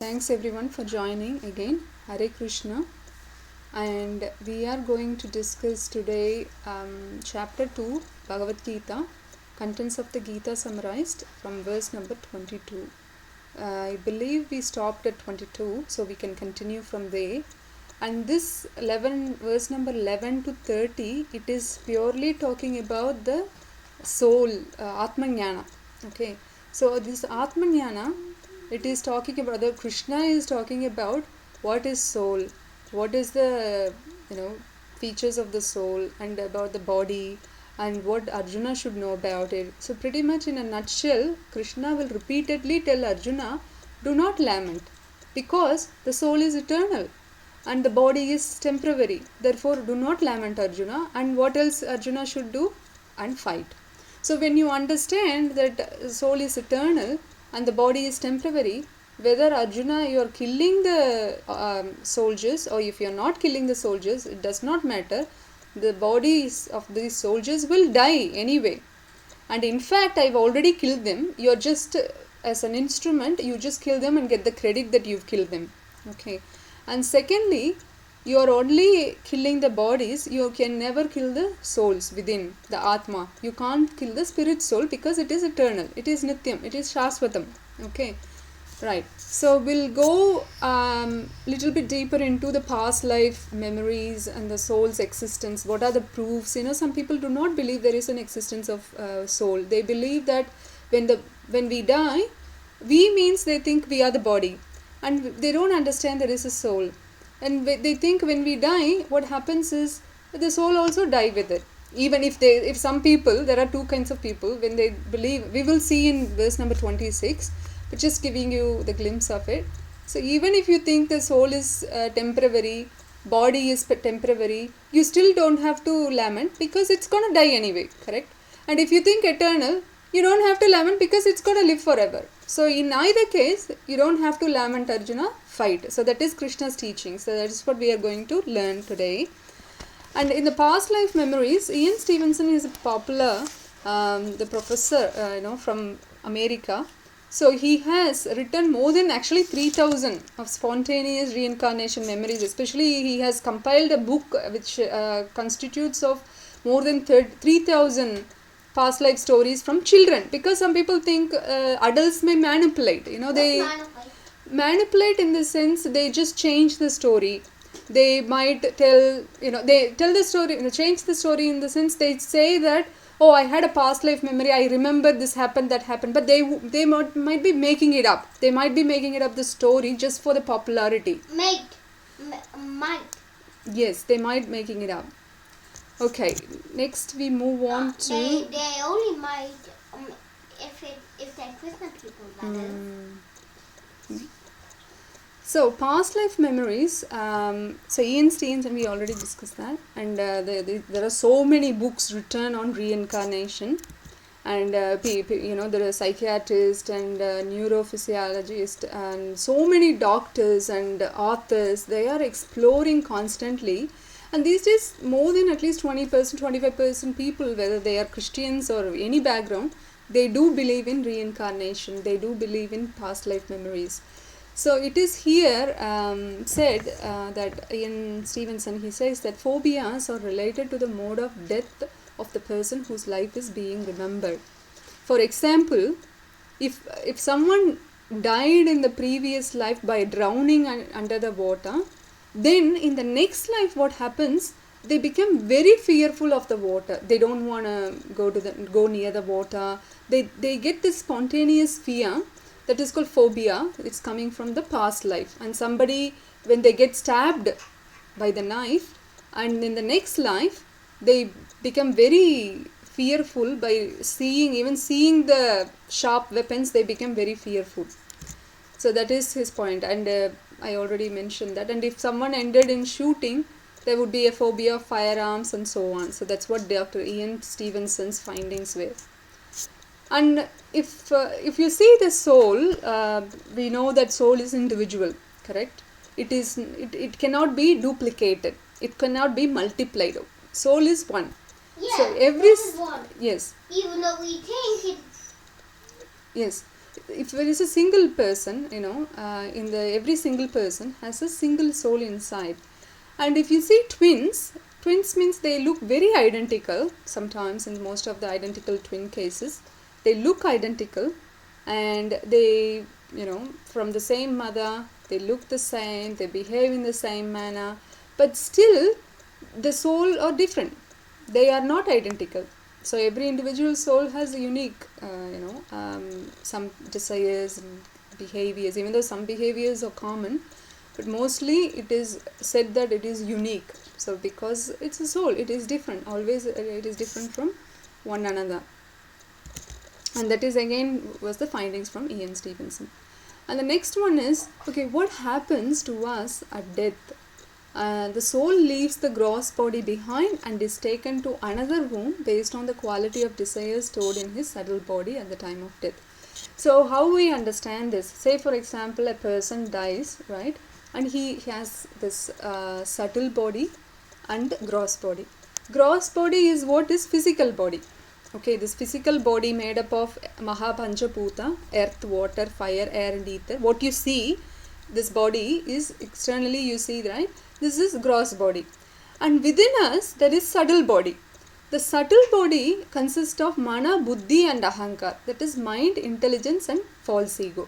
Thanks everyone for joining again. Hare Krishna. And we are going to discuss today chapter 2, Bhagavad Gita, contents of the Gita summarized from verse number 22. I believe we stopped at 22, so we can continue from there. And this verse number 11 to 30, it is purely talking about the soul, Atmajnana. Okay, so this Atmajnana, it is talking about, the Krishna is talking about what is soul, what is the features of the soul, and about the body, and what Arjuna should know about it. So pretty much in a nutshell, Krishna will repeatedly tell Arjuna, do not lament, because the soul is eternal and the body is temporary. Therefore, do not lament, Arjuna. And what else Arjuna should do? And fight. So when you understand that soul is eternal and the body is temporary, whether Arjuna you are killing the soldiers or if you are not killing the soldiers, it does not matter. The bodies of these soldiers will die anyway. And in fact, I've already killed them. You're just as an instrument, you just kill them and get the credit that you've killed them. Okay. And secondly, you are only killing the bodies, you can never kill the souls within, the Atma. You can't kill the spirit soul because it is eternal, it is Nityam, it is Shaswatam. Okay, right. So we'll go little bit deeper into the past life memories and the soul's existence. What are the proofs? Some people do not believe there is an existence of soul. They believe that when we die, we means they think we are the body. And they don't understand there is a soul. And they think when we die, what happens is the soul also die with it. Even if some people, there are two kinds of people, when they believe, we will see in verse number 26, but just giving you the glimpse of it. So even if you think the soul is temporary, body is temporary, you still don't have to lament because it's going to die anyway, correct? And if you think eternal, you don't have to lament because it's going to live forever. So in either case, you don't have to lament, Arjuna, fight. So that is Krishna's teaching. So that is what we are going to learn today. And in the past life memories, Ian Stevenson is a popular, the professor, from America. So he has written more than actually 3,000 of spontaneous reincarnation memories. Especially he has compiled a book which constitutes of more than 3,000 past life stories from children, because some people think adults may manipulate. They manipulate in the sense they just change the story. They might tell, they tell the story, change the story in the sense they say that, oh, I had a past life memory, I remember this happened, that happened, but they might be making it up. They might be making it up the story just for the popularity. Might. Yes, they might making it up. Okay, next we move on to... They only might if they're Krishna people, that is. So, past life memories, so Ian Stevenson, we already discussed that, and there are so many books written on reincarnation, and there are psychiatrists and neurophysiologists and so many doctors and authors, they are exploring constantly. And these days, more than at least 20%, 25% people, whether they are Christians or any background, they do believe in reincarnation. They do believe in past life memories. So it is here said that Ian Stevenson, he says that phobias are related to the mode of death of the person whose life is being remembered. For example, if someone died in the previous life by drowning under the water, then in the next life what happens, they become very fearful of the water. They don't want to go near the water. They get this spontaneous fear that is called phobia. It's coming from the past life. And somebody, when they get stabbed by the knife, and in the next life they become very fearful by seeing the sharp weapons, they become very fearful. So that is his point, and I already mentioned that. And if someone ended in shooting, there would be a phobia of firearms and so on. So that's what Dr. Ian Stevenson's findings were. And if you see the soul, we know that soul is individual, correct? It cannot be duplicated. It cannot be multiplied. Soul is one. Yeah, so soul is one. Yes. Even though we think it. Yes. if there is a single person, every single person has a single soul inside. And if you see twins means they look very identical. Sometimes in most of the identical twin cases, they look identical, and they, from the same mother, they look the same, they behave in the same manner, but still the soul are different. They are not identical. So every individual soul has a unique, some desires and behaviors, even though some behaviors are common, but mostly it is said that it is unique. So because it's a soul, it is different. Always it is different from one another. And that is again was the findings from Ian Stevenson. And the next one is, okay, what happens to us at death? The soul leaves the gross body behind and is taken to another womb based on the quality of desires stored in his subtle body at the time of death. So how we understand this? Say for example, a person dies, right? And he has this subtle body and gross body. Gross body is what is physical body. Okay, this physical body made up of Mahapanchaputa, earth, water, fire, air and ether. What you see, this body is externally, you see, right? This is gross body. And within us, there is subtle body. The subtle body consists of mana, buddhi and ahankar. That is mind, intelligence and false ego.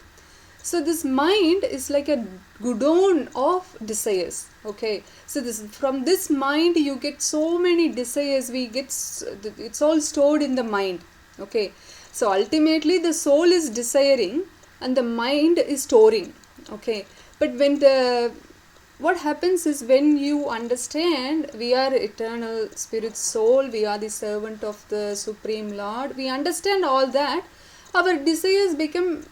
So this mind is like a godown of desires. Okay, so from this mind you get so many desires. It's all stored in the mind. Okay, so ultimately the soul is desiring and the mind is storing. Okay, but what happens is, when you understand we are eternal spirit soul, we are the servant of the Supreme Lord, we understand all that, our desires become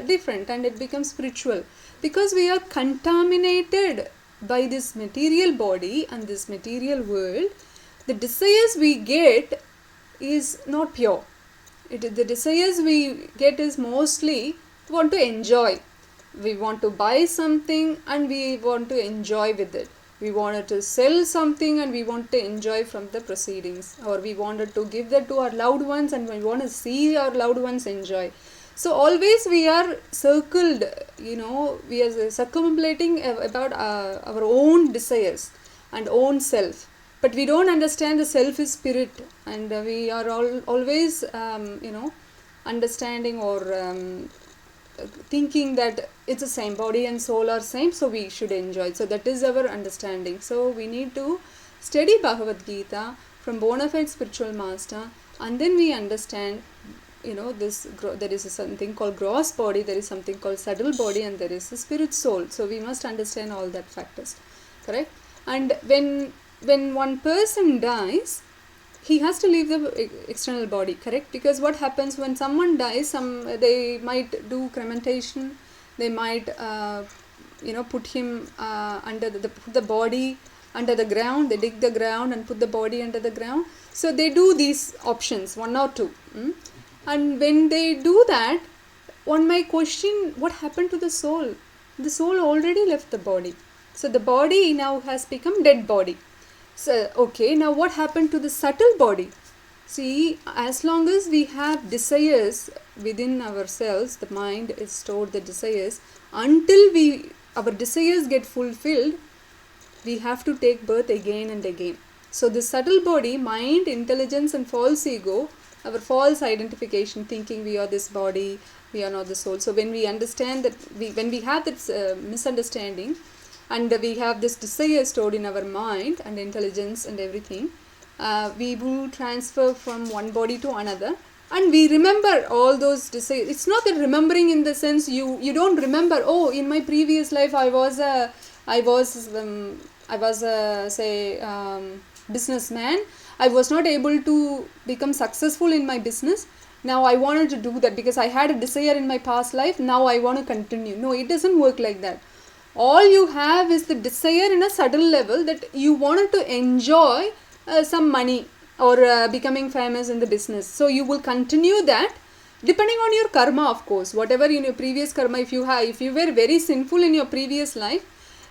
different and it becomes spiritual, because we are contaminated by this material body and this material world. The desires we get is not pure. The desires we get is mostly want to enjoy. We want to buy something and we want to enjoy with it. We wanted to sell something and we want to enjoy from the proceedings, or we wanted to give that to our loved ones and we want to see our loved ones enjoy. So always we are circled, we are circumambulating about our own desires and own self. But we don't understand the self is spirit, and we are always, understanding or thinking that it's the same, body and soul are same, so we should enjoy. So that is our understanding. So we need to study Bhagavad Gita from bona fide spiritual master, and then we understand, there is something called gross body, there is something called subtle body, and there is a spirit soul. So we must understand all that factors, correct? And when one person dies, he has to leave the external body, correct? Because what happens when someone dies, they might do cremation, they might put him under the body under the ground, they dig the ground and put the body under the ground. So they do these options, one or two. And when they do that, one might question, what happened to the soul? The soul already left the body. So the body now has become dead body. So, okay, now what happened to the subtle body? See, as long as we have desires within ourselves, the mind is stored the desires, until our desires get fulfilled, we have to take birth again and again. So the subtle body, mind, intelligence and false ego, our false identification, thinking we are this body, we are not the soul. So when we understand that, when we have this misunderstanding, and we have this desire stored in our mind and intelligence and everything, we will transfer from one body to another, and we remember all those desires. It's not that remembering in the sense you don't remember, oh, in my previous life I was a businessman. I was not able to become successful in my business. Now I wanted to do that because I had a desire in my past life. Now I want to continue. No, it doesn't work like that. All you have is the desire in a subtle level that you wanted to enjoy some money or becoming famous in the business. So you will continue that depending on your karma, of course. Whatever in your previous karma, if you were very sinful in your previous life,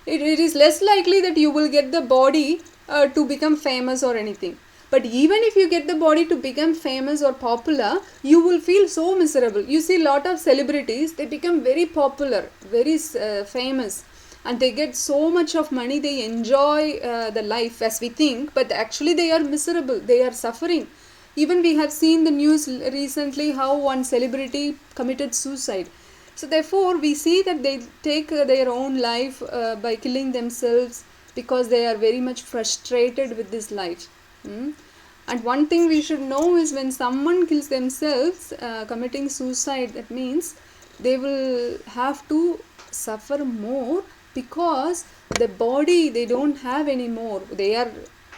it is less likely that you will get the body to become famous or anything. But even if you get the body to become famous or popular, you will feel so miserable. You see a lot of celebrities, they become very popular, very famous, and they get so much of money, they enjoy the life as we think, but actually they are miserable, they are suffering. Even we have seen the news recently how one celebrity committed suicide. So therefore we see that they take their own life by killing themselves because they are very much frustrated with this life. And one thing we should know is when someone kills themselves committing suicide, that means they will have to suffer more because the body they don't have anymore. They are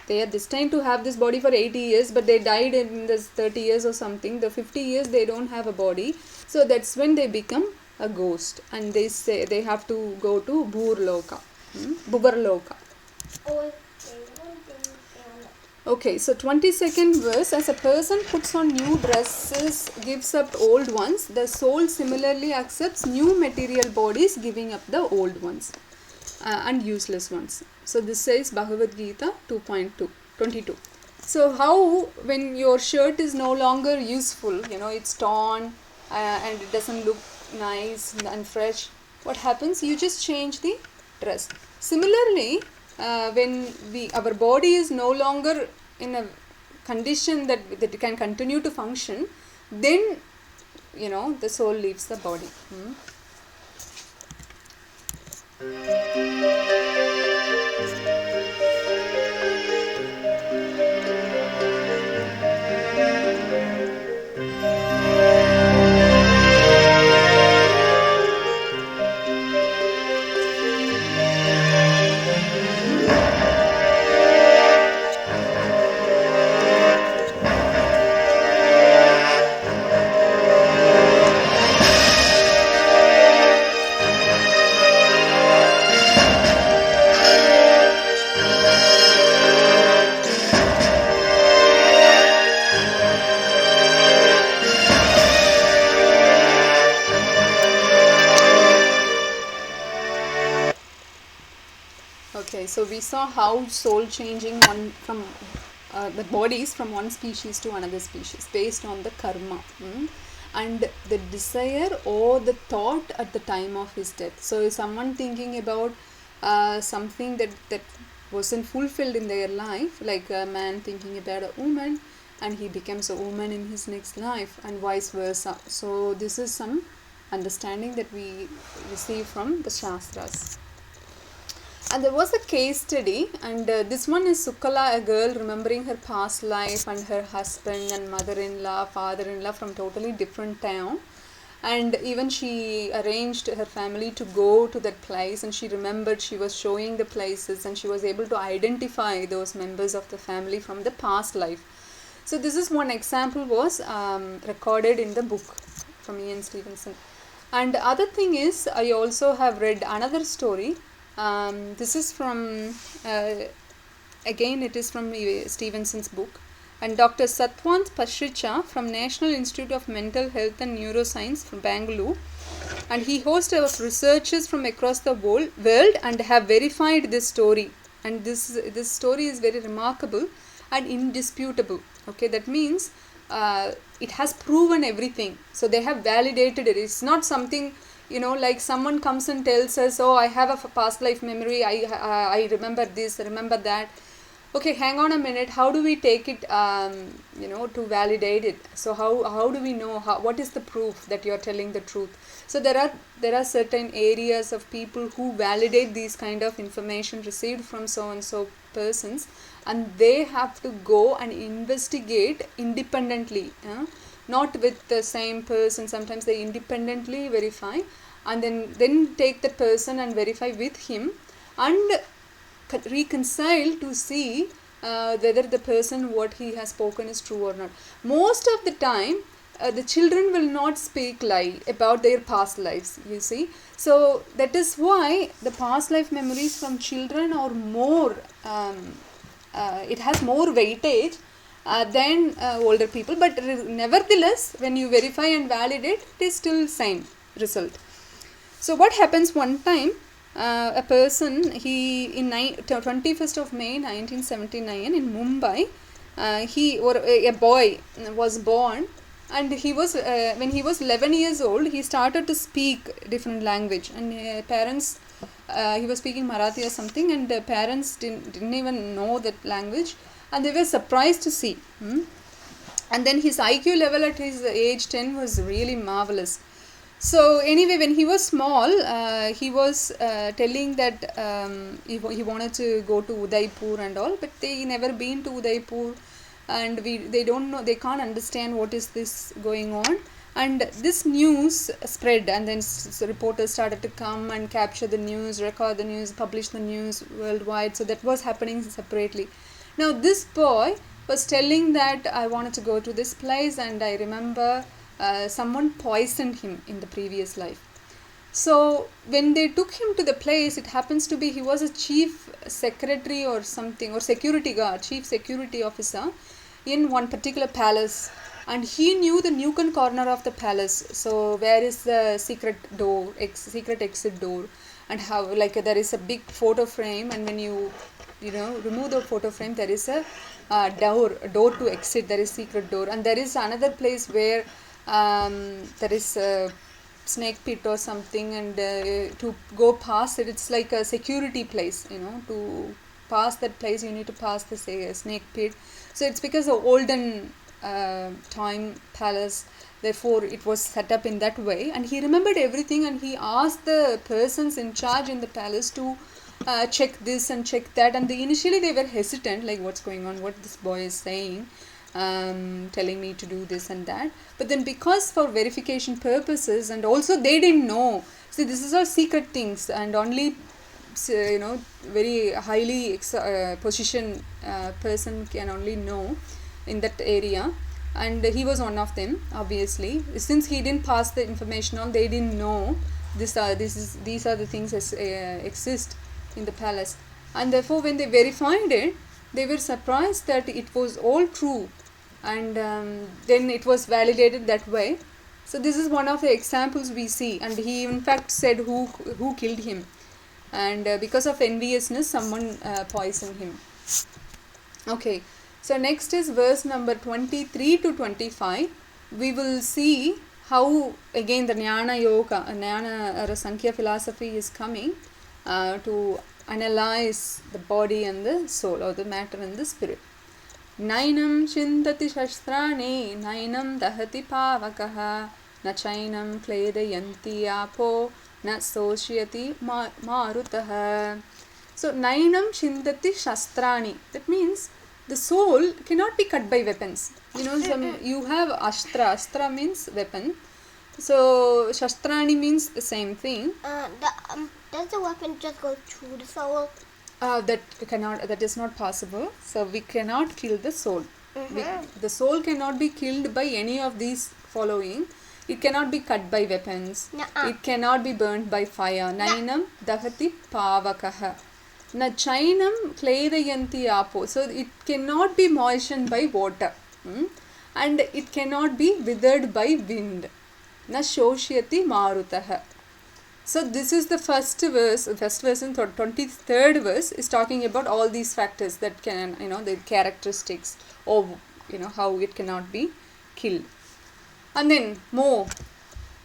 destined to have this body for 80 years, but they died in this 30 years or something. The 50 years they don't have a body, so that's when they become a ghost, and they say they have to go to Bhurloka, Bhubarloka. Okay, so 22nd verse, as a person puts on new dresses, gives up old ones, the soul similarly accepts new material bodies, giving up the old ones and useless ones. So this says Bhagavad Gita 2.22. So how when your shirt is no longer useful, it's torn and it doesn't look nice and fresh, what happens? You just change the dress. Similarly, when our body is no longer in a condition that it can continue to function, then the soul leaves the body. Okay, so we saw how soul changing from the bodies from one species to another species based on the karma and the desire or the thought at the time of his death. So is someone thinking about something that wasn't fulfilled in their life, like a man thinking about a woman and he becomes a woman in his next life, and vice versa. So this is some understanding that we receive from the Shastras. And there was a case study, and this one is Sukala, a girl remembering her past life and her husband and mother-in-law, father-in-law from totally different town. And even she arranged her family to go to that place, and she remembered, she was showing the places and she was able to identify those members of the family from the past life. So this is one example was recorded in the book from Ian Stevenson. And the other thing is, I also have read another story. This is from, again it is from Stevenson's book, and Dr. Satwant Pasricha from National Institute of Mental Health and Neuroscience from Bangalore, and he hosts of researchers from across the world and have verified this story, and this story is very remarkable and indisputable. Okay, that means it has proven everything, so they have validated it. It's not something, like someone comes and tells us, oh, I have a past life memory, I remember this, remember that. Okay, hang on a minute, how do we take it, to validate it? So how do we know, what is the proof that you are telling the truth? So there are certain areas of people who validate these kind of information received from so and so persons, and they have to go and investigate independently, not with the same person. Sometimes they independently verify and then take the person and verify with him and reconcile to see whether the person what he has spoken is true or not. Most of the time the children will not speak lie about their past lives, you see. So that is why the past life memories from children are more, it has more weightage than older people, but nevertheless when you verify and validate, it is still same result. So what happens, one time a person, he in 21st of May 1979 in Mumbai, a boy was born, and he was when he was 11 years old, he started to speak different language, and parents, he was speaking Marathi or something, and the parents didn't even know that language, and they were surprised to see. And then his IQ level at his age 10 was really marvelous. So anyway, when he was small, he was telling that he wanted to go to Udaipur and all, but they never been to Udaipur, and they don't know, they can't understand what is this going on. And this news spread, and then reporters started to come and capture the news, record the news, publish the news worldwide. So that was happening separately. Now this boy was telling that I wanted to go to this place, and I remember someone poisoned him in the previous life. So when they took him to the place, it happens to be he was a chief secretary or something, or security guard, chief security officer in one particular palace, and he knew the nook and corner of the palace. So where is the secret door, secret exit door, and how, like, there is a big photo frame, and when you remove the photo frame, there is a door to exit, there is secret door, and there is another place where there is a snake pit or something, and to go past it, it's like a security place, to pass that place you need to pass the snake pit. So it's because of olden time palace, therefore it was set up in that way. And he remembered everything, and he asked the persons in charge in the palace to check this and check that, and initially they were hesitant, like, what's going on, what this boy is saying, telling me to do this and that. But then, because for verification purposes, and also they didn't know, see, this is all secret things, and only very highly positioned person can only know in that area, and he was one of them. Obviously, since he didn't pass the information on, they didn't know these are the things exist in the palace, and therefore when they verified it, they were surprised that it was all true, and then it was validated that way. So this is one of the examples we see, and he in fact said who killed him, and because of enviousness, someone poisoned him. Okay, so next is verse number 23 to 25. We will see how again the Jnana or Sankhya philosophy is coming to analyze the body and the soul, or the matter and the spirit. Nainam chintati shastrani, nainam dahati pavakaha, na chainam kledayanti apo, na soshiyati marutaha. So nainam chintati shastrani, that means the soul cannot be cut by weapons. You have astra means weapon. So shastrani means the same thing. Does the weapon just go through the soul? That is not possible. So we cannot kill the soul. The soul cannot be killed by any of these following. It cannot be cut by weapons. It cannot be burnt by fire. Nainam dahati pavakaha. Na chainam kledayanti apo. So it cannot be moistened by water. And it cannot be withered by wind. Na shoshiyati marutaha. So this is the first verse in 23rd verse is talking about all these factors that can, the characteristics of, how it cannot be killed. And then more.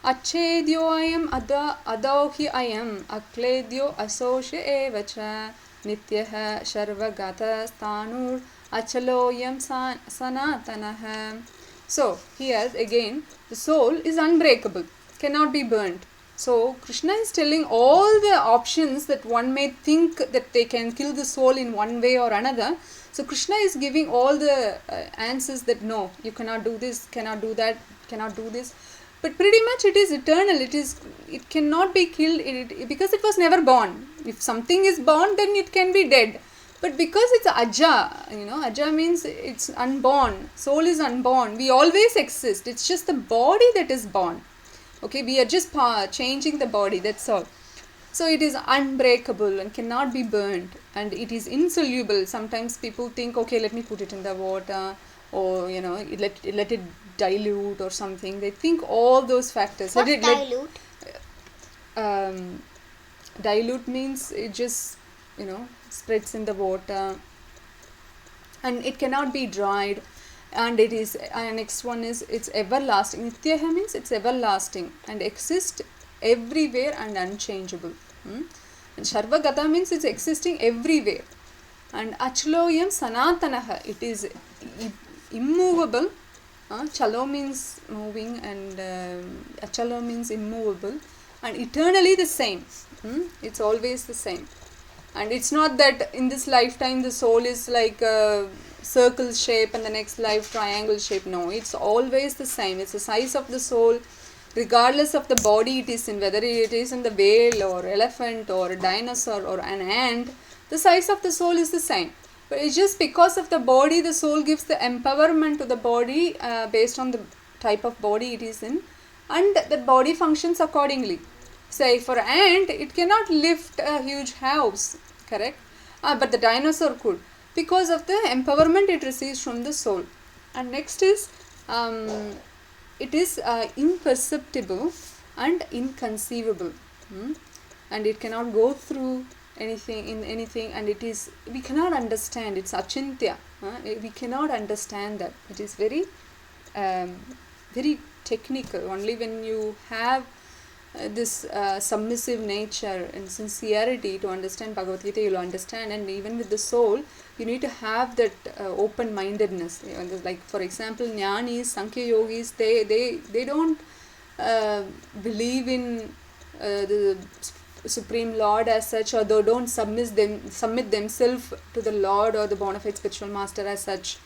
Achedyo ayam adauhi ayam akledyo asoshe evacha nityaha sharvagata stanur achaloyam sanatanaha. So here again the soul is unbreakable, cannot be burnt. So Krishna is telling all the options that one may think that they can kill the soul in one way or another. So Krishna is giving all the answers that no, you cannot do this, cannot do that, cannot do this. But pretty much it is eternal. It cannot be killed because it was never born. If something is born, then it can be dead. But because it's aja, aja means it's unborn. Soul is unborn. We always exist. It's just the body that is born. Okay, we are just changing the body, that's all. So it is unbreakable and cannot be burnt, and it is insoluble. Sometimes people think, okay, let me put it in the water, or let it dilute or something. They think all those factors. What's dilute? Dilute means it just spreads in the water. and it cannot be dried, and it is, next one is it's everlasting. Nityaha means it's everlasting and exists everywhere and unchangeable. And Sarvagata means it's existing everywhere. And Achaloyam Sanatanaha, it is immovable. Chalo means moving, and Achalo means immovable, and eternally the same. It's always the same. And it's not that in this lifetime the soul is like a circle shape and the next life triangle shape. No, it's always the same. It's the size of the soul regardless of the body it is in, whether it is in the whale or elephant or a dinosaur or an ant. The size of the soul is the same. But it's just because of the body, the soul gives the empowerment to the body based on the type of body it is in, and the body functions accordingly. Say for an ant, it cannot lift a huge house, correct? But the dinosaur could, because of the empowerment it receives from the soul. And next is, it is imperceptible and inconceivable, and it cannot go through anything, and it is, we cannot understand, it's achintya. We cannot understand that. It is very very technical. Only when you have this submissive nature and sincerity to understand Bhagavad Gita, you will understand. And even with the soul, you need to have that open-mindedness. Like for example, Jnanis, Sankhya Yogis, they don't believe in the Supreme Lord as such, or they don't submit themselves to the Lord or the bona fide spiritual master as such.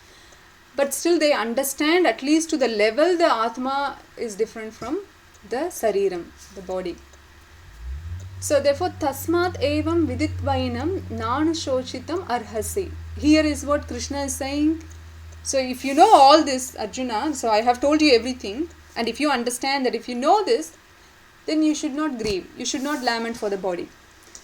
But still they understand, at least to the level the Atma is different from the Sariram, the body. So therefore, Tasmat evam viditvainam nanu shochitam arhasi. Here is what Krishna is saying. So if you know all this, Arjuna, so I have told you everything, and if you understand that, if you know this, then you should not grieve, you should not lament for the body.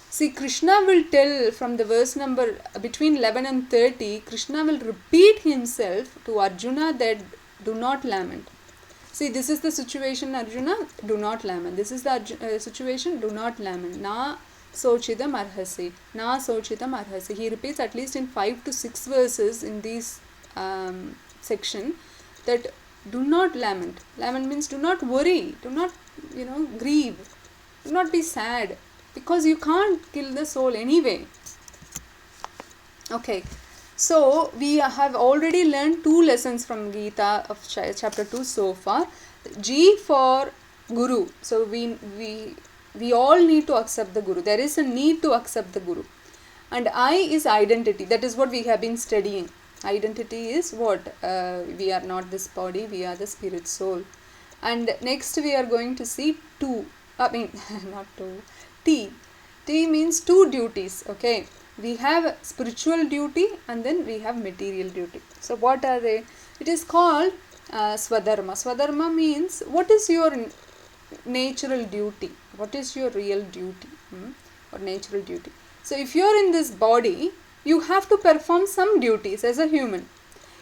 See, Krishna will tell from the verse number between 11 and 30, Krishna will repeat himself to Arjuna that do not lament. See, this is the situation, Arjuna, do not lament. This is the situation, do not lament. Na sochidam arhasi. Na sochidam arhasi. He repeats at least in 5 to 6 verses in this section that do not lament. Lament means do not worry, do not, grieve, do not be sad, because you can't kill the soul anyway. Okay, so we have already learned 2 lessons from Gita of chapter 2 so far. G for Guru. So we all need to accept the Guru. There is a need to accept the Guru. And I is identity. That is what we have been studying. Identity is what? We are not this body, we are the spirit soul. And next we are going to see 2. Not 2. T. T means 2 duties. Okay. We have spiritual duty and then we have material duty. So what are they? It is called Swadharma. Swadharma means what is your natural duty? What is your real duty? Or natural duty? So if you are in this body, you have to perform some duties as a human.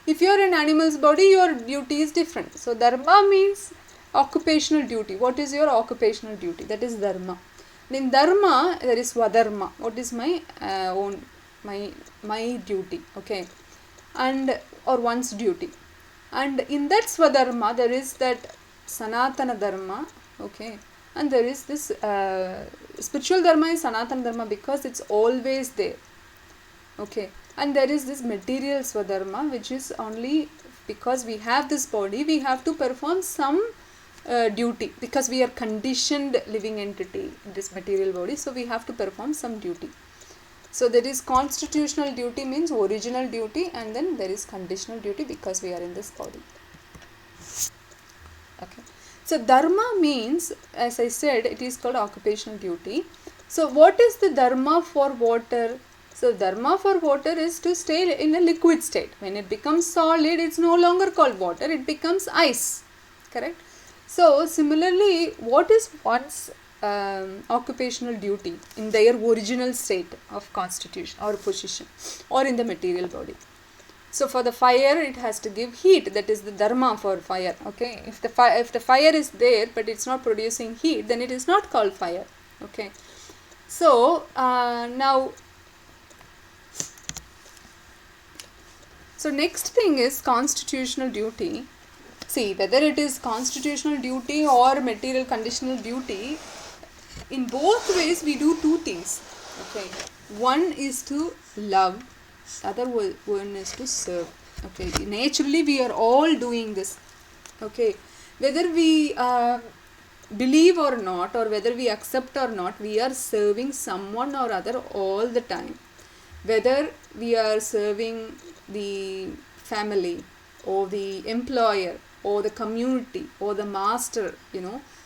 If you are in animal's body, your duty is different. So dharma means occupational duty. What is your occupational duty? That is dharma. In dharma, there is swadharma. What is my my duty? Okay, and or one's duty. And in that swadharma, there is that sanatana dharma. Okay, and there is this spiritual dharma is sanatana dharma because it's always there. Okay, and there is this material swadharma, which is only because we have this body, we have to perform some duty, because we are conditioned living entity in this material body, so we have to perform some duty. So there is constitutional duty, means original duty, and then there is conditional duty because we are in this body. Okay, so dharma means, as I said, it is called occupational duty. So what is the dharma for water? So dharma for water is to stay in a liquid state. When it becomes solid, it's no longer called water, it becomes ice. Correct? So similarly, what is one's occupational duty in their original state of constitution or position or in the material body? So for the fire, it has to give heat. That is the dharma for fire. Okay, if the fire is there but it's not producing heat, then it is not called fire. Okay, so So next thing is constitutional duty. See, whether it is constitutional duty or material conditional duty, in both ways we do two things. Okay, one is to love, other one is to serve. Okay, naturally we are all doing this. Okay, whether we believe or not, or whether we accept or not, we are serving someone or other all the time. Whether we are serving the family or the employer or the community or the master,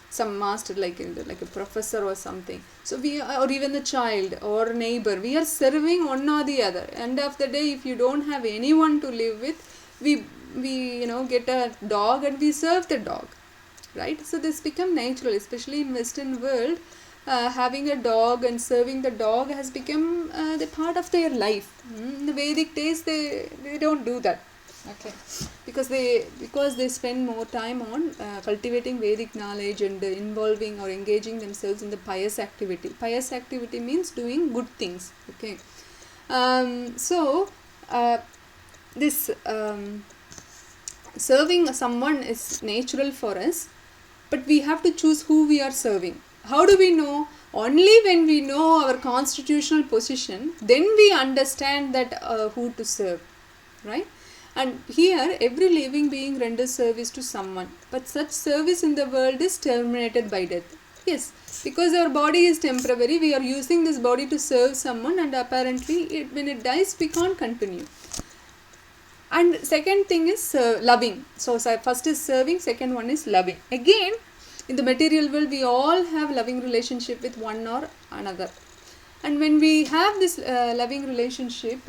some master like a professor or something. So we are, or even the child or neighbor, we are serving one or the other. End of the day, if you don't have anyone to live with, we get a dog and we serve the dog, right? So this become natural, especially in Western world. Having a dog and serving the dog has become the part of their life. In the Vedic days, they don't do that. Okay, because they spend more time on cultivating Vedic knowledge and involving or engaging themselves in the pious activity. Pious activity means doing good things. Okay, this serving someone is natural for us, but we have to choose who we are serving. How do we know? Only when we know our constitutional position, then we understand that who to serve, right? And here, every living being renders service to someone, but such service in the world is terminated by death. Yes, because our body is temporary, we are using this body to serve someone, and apparently when it dies, we can't continue. And second thing is loving. So first is serving, second one is loving. Again, in the material world, we all have loving relationship with one or another. And when we have this loving relationship,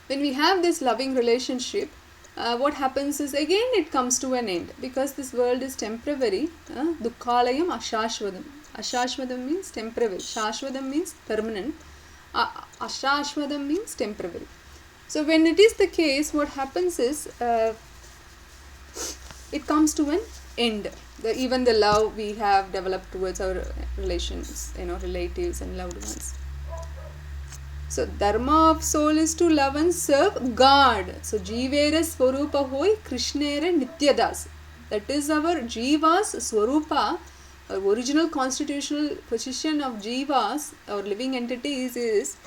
when we have this loving relationship, what happens is again it comes to an end, because this world is temporary. Dukkhalayam ashashvadam. Ashashvadam means temporary. Shashvadam means permanent. Ashashvadam means temporary. So when it is the case, what happens is it comes to an end. Even the love we have developed towards our relations, relatives and loved ones. So dharma of soul is to love and serve God. So Jivera Swarupa Hoi Krishnera Nityadas. That is our Jiva's Swarupa. Our original constitutional position of Jivas, our living entities, is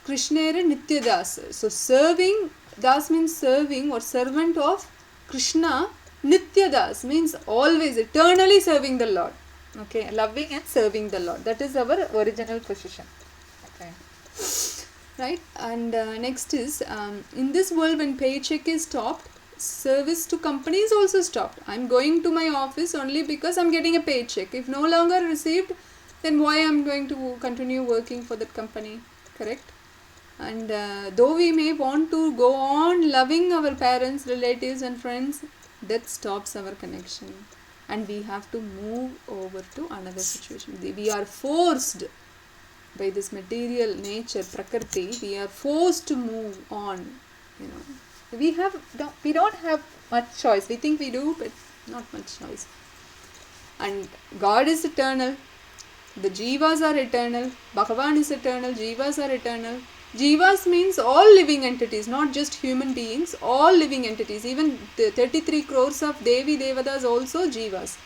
Krishnera Nityadas. So serving, Das means serving or servant of Krishna. Nityadas means always, eternally serving the Lord. Okay, loving and serving the Lord. That is our original position. Okay. Right? And next is, in this world when paycheck is stopped, service to company is also stopped. I am going to my office only because I am getting a paycheck. If no longer received, then why I am going to continue working for that company? Correct? And though we may want to go on loving our parents, relatives and friends, death stops our connection and we have to move over to another situation. We are forced by this material nature, Prakriti, we are forced to move on. We don't have much choice. We think we do, but not much choice. And God is eternal. The Jivas are eternal. Bhagavan is eternal. Jivas are eternal. Jivas means all living entities, not just human beings, all living entities. Even the 33 crores of Devi Devatas also Jivas.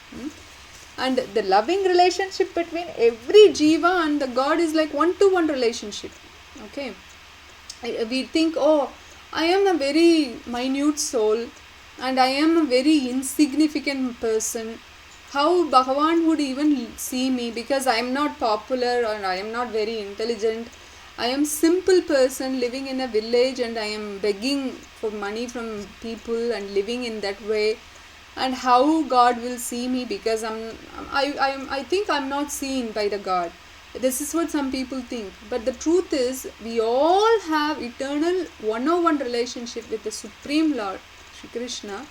And the loving relationship between every Jiva and the God is like one-to-one relationship. Okay. We think, I am a very minute soul and I am a very insignificant person. How Bhagavan would even see me, because I am not popular or I am not very intelligent. I am simple person living in a village and I am begging for money from people and living in that way. And how God will see me, because I think I'm not seen by the God. This is what some people think. But the truth is, we all have eternal one-on-one relationship with the Supreme Lord, Shri Krishna.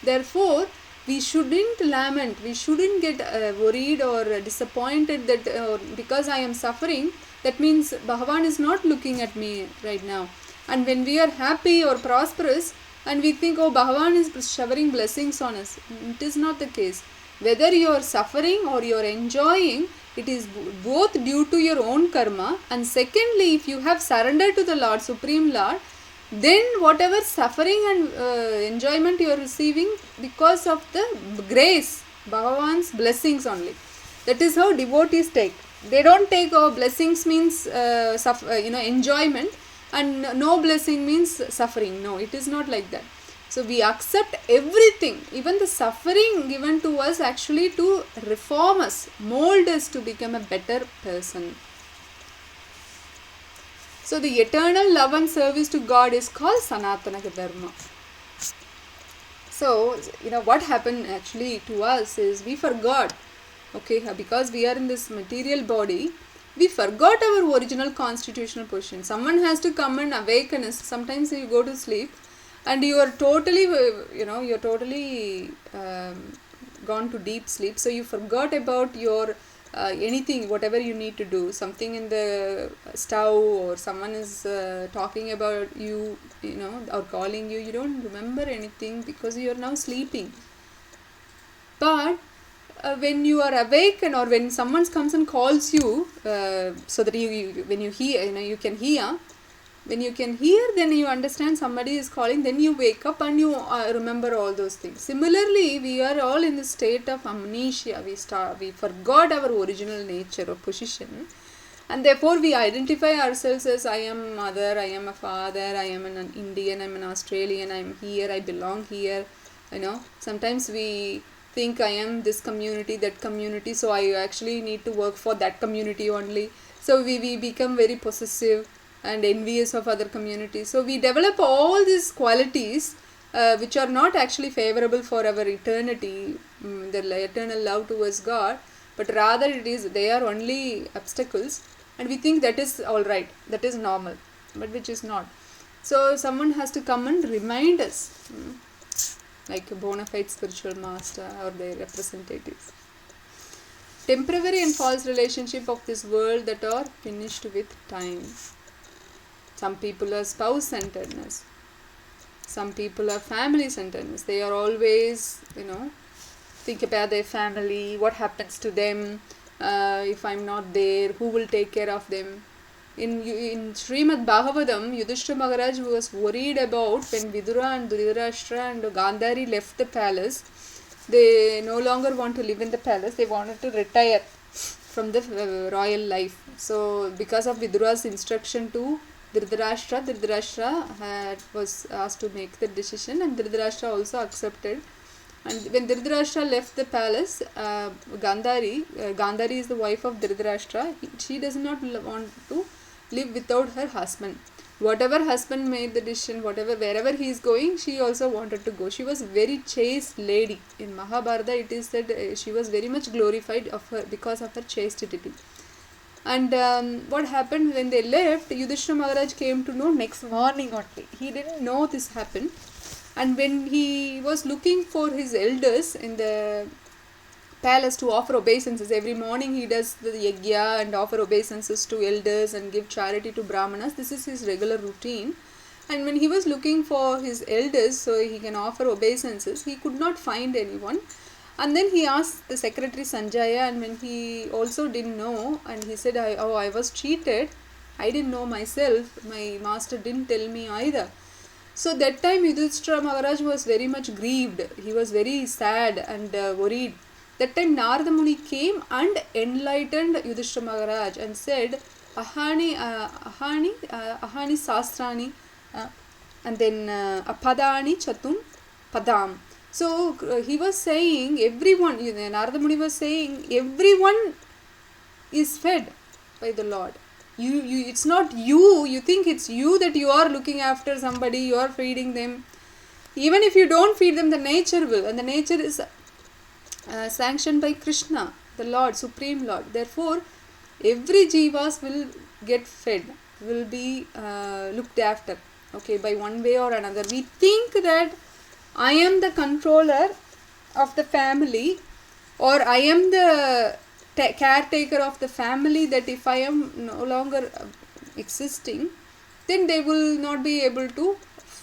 Therefore, we shouldn't lament, we shouldn't get worried or disappointed that because I am suffering, that means Bhagavan is not looking at me right now. And when we are happy or prosperous, and we think, Bhagavan is showering blessings on us. It is not the case. Whether you are suffering or you are enjoying, It is both due to your own karma, and secondly, if you have surrendered to the Lord, Supreme Lord, then whatever suffering and enjoyment you are receiving because of the grace, Bhagavan's blessings only. That is how devotees take. They don't take, blessings means enjoyment, and no blessing means suffering. No, it is not like that. So we accept everything, even the suffering given to us, actually to reform us, mold us to become a better person. So the eternal love and service to God is called Sanatana Dharma. So, what happened actually to us is we forgot, because we are in this material body, we forgot our original constitutional position. Someone has to come and awaken us. Sometimes you go to sleep and you are totally, you're totally gone to deep sleep. So you forgot about your anything, whatever you need to do, something in the stove, or someone is talking about you, or calling you. You don't remember anything because you are now sleeping. But when you are awakened, or when someone comes and calls you, so that when you hear, you can hear. When you can hear, then you understand somebody is calling, then you wake up and you remember all those things. Similarly, we are all in the state of amnesia. We forgot our original nature or position, and therefore we identify ourselves as I am mother, I am a father, I am an Indian, I am an Australian, I am here, I belong here. Sometimes we think I am this community, that community, so I actually need to work for that community only. So we become very possessive and envious of other communities. So we develop all these qualities which are not actually favorable for our eternity, the eternal love towards God, but rather they are only obstacles, and we think that is alright, that is normal, but which is not. So someone has to come and remind us, like a bona fide spiritual master or their representatives. Temporary and false relationship of this world that are finished with time. Some people are spouse-centeredness. Some people are family-centeredness. They are always, think about their family, what happens to them, if I'm not there, who will take care of them. In Srimad Bhagavatam, Yudhishthira Maharaj was worried about when Vidura and Dhritarashtra and Gandhari left the palace. They no longer want to live in the palace. They wanted to retire from the royal life. So because of Vidura's instruction to Dhritarashtra was asked to make the decision, and Dhritarashtra also accepted. And when Dhritarashtra left the palace, Gandhari is the wife of Dhritarashtra. She does not want to live without her husband. Whatever husband made the decision, wherever he is going, she also wanted to go. She was a very chaste lady. In Mahabharata, it is said she was very much glorified because of her chastity. And what happened when they left, Yudhishthira Maharaj came to know next morning only. He didn't know this happened. And when he was looking for his elders in the palace to offer obeisances, every morning he does the yajna and offer obeisances to elders and give charity to brahmanas. This is his regular routine. And when he was looking for his elders so he can offer obeisances, he could not find anyone. And then he asked the secretary Sanjaya, and when he also didn't know, and he said, I was cheated, I didn't know myself, my master didn't tell me either. So that time Yudhishthira Maharaj was very much grieved. He was very sad and worried. That time Narada Muni came and enlightened Yudhishthira Maharaj and said, Ahani Sastrani, and then Apadani Chatum Padam. So he was saying, everyone, Narada Muni was saying, everyone is fed by the Lord. It's not you think it's you that you are looking after somebody, you are feeding them. Even if you don't feed them, the nature will, and the nature is sanctioned by Krishna, the Lord, Supreme Lord. Therefore, every jivas will get fed, will be looked after, by one way or another. We think that I am the controller of the family, or I am the caretaker of the family, that if I am no longer existing, then they will not be able to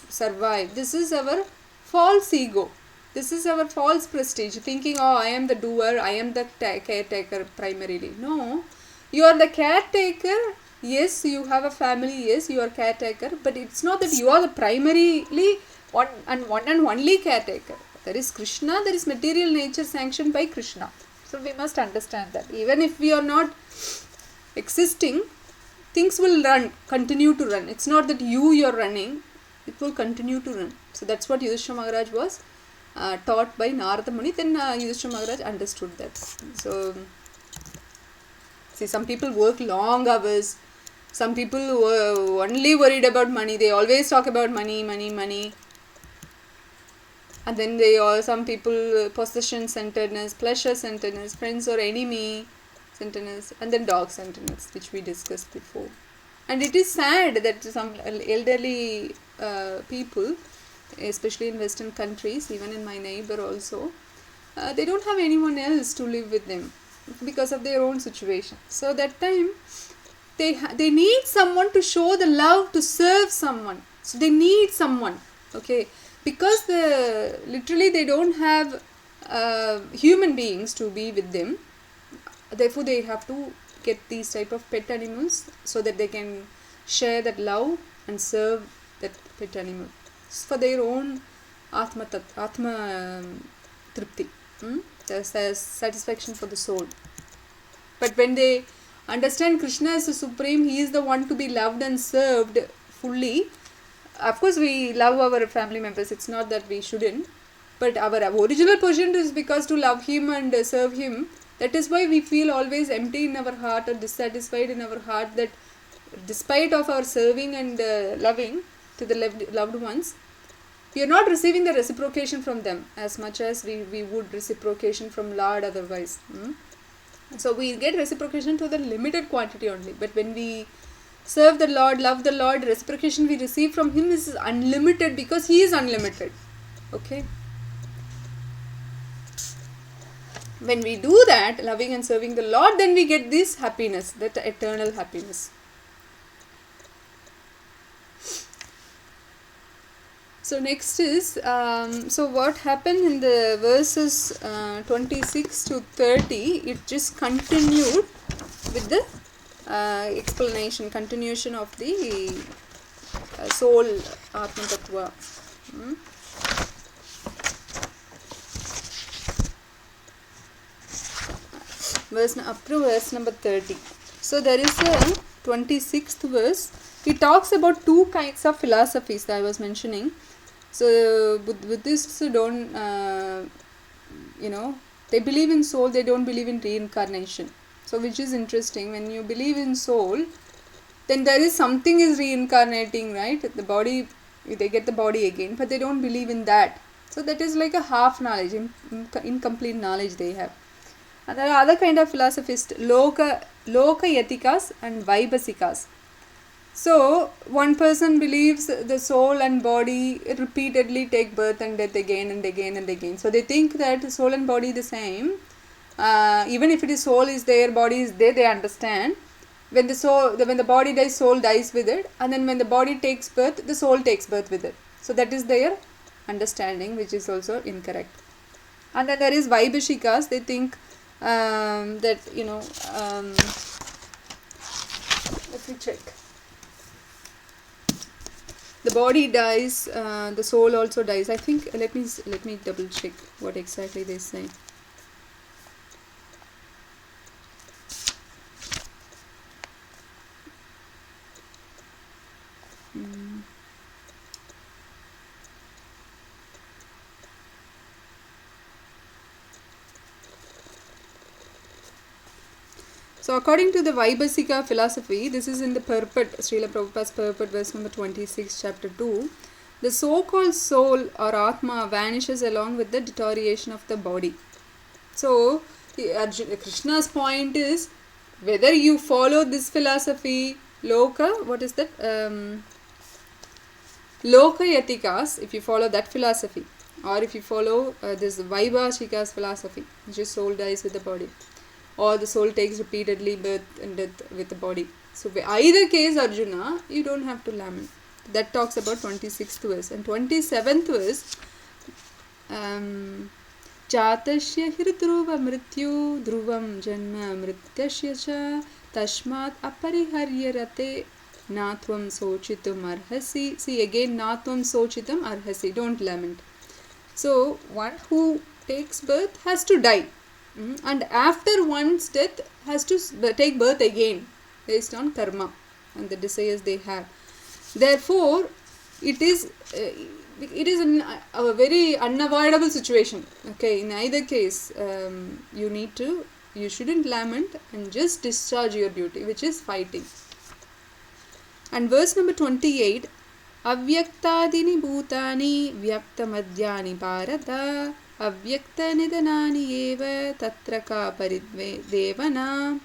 survive. This is our false ego. This is our false prestige, thinking, oh, I am the doer, I am the caretaker primarily. No, you are the caretaker. Yes, you have a family. Yes, you are caretaker, but it's not that you are the primarily one and only caretaker. There is Krishna, there is material nature sanctioned by Krishna. So we must understand that. Even if we are not existing, things will continue to run. It's not that you are running, it will continue to run. So that's what Yudhishthira Maharaj was taught by Narada Muni. Then Yudhishthira Maharaj understood that. So, see, some people work long hours. Some people were only worried about money. They always talk about money. And then some people possession-centeredness, pleasure-centeredness, friends or enemy-centeredness, and then dog-centeredness, which we discussed before. And it is sad that some elderly people, especially in Western countries, even in my neighbor also, they don't have anyone else to live with them because of their own situation. So that time, they need someone to show the love, to serve someone. So they need someone, okay? Because literally they don't have human beings to be with them. Therefore, they have to get these type of pet animals so that they can share that love and serve that pet animal for their own atma tripti, the satisfaction for the soul. But when they understand Krishna as the supreme, he is the one to be loved and served fully. Of course, we love our family members. It's not that we shouldn't, but our original position is because to love him and serve him. That is why we feel always empty in our heart or dissatisfied in our heart, that despite of our serving and loving to the loved ones, we are not receiving the reciprocation from them as much as we would reciprocation from Lord otherwise. So we get reciprocation to the limited quantity only. But when we serve the Lord, love the Lord, reciprocation we receive from him is unlimited because he is unlimited. Okay. When we do that, loving and serving the Lord, then we get this happiness, that eternal happiness. So next is, so what happened in the verses 26 to 30, it just continued with the explanation, continuation of the soul Atma Tattva. Up to verse number 30. So there is a 26th verse. It talks about two kinds of philosophies that I was mentioning. So Buddhists don't, they believe in soul, they don't believe in reincarnation. So which is interesting. When you believe in soul, then there is something is reincarnating, right? The body, they get the body again, but they don't believe in that. So that is like a half knowledge, incomplete knowledge they have. And there are other kind of philosophists, Loka Yatikas and Vaibhasikas. So one person believes the soul and body repeatedly take birth and death again and again and again. So they think that soul and body the same. Even if it is soul is there, body is there, they understand. When the body dies, soul dies with it, and then when the body takes birth, the soul takes birth with it. So that is their understanding, which is also incorrect. And then there is Vaibhashikas. They think that let me check. The body dies, the soul also dies. I think let me double check what exactly they say. So according to the Vaibhasika philosophy, this is in the Purport, Srila Prabhupada's Purport, verse number 26, chapter 2. The so-called soul or Atma vanishes along with the deterioration of the body. So Krishna's point is, whether you follow this philosophy, Loka, what is that? Loka Yatikas, if you follow that philosophy, or if you follow this Vaibhashika's philosophy, which is soul dies with the body, or the soul takes repeatedly birth and death with the body. So either case, Arjuna, you don't have to lament. That talks about 26th verse. And 27th verse, Jatasya hirdruva mrityu dhruvam janma mrityasya cha tashmat apariharyarate natvam sochitum arhasi. See again, natvam sochitum arhasi. Don't lament. So one who takes birth has to die, and after one's death has to take birth again based on karma and the desires they have. Therefore it is a very unavoidable situation. Okay, in either case, you shouldn't lament and just discharge your duty, which is fighting. And verse number 28, Avyaktadini bhutani vyaktamadhyani bharata avyaktanidhanani eva tatraka paridevana.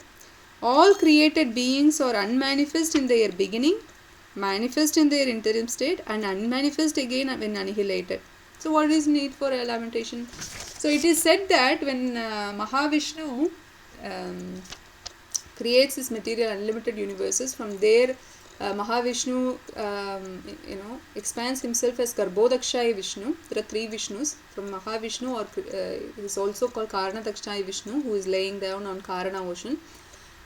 All created beings are unmanifest in their beginning, manifest in their interim state, and unmanifest again when annihilated. So what is need for a lamentation? So it is said that when Mahavishnu creates this material unlimited universes, from there Mahavishnu expands himself as Garbhodakshayi Vishnu. There are three Vishnus. From Mahavishnu, or it is also called Karanadakshayi Vishnu, who is laying down on Karana ocean.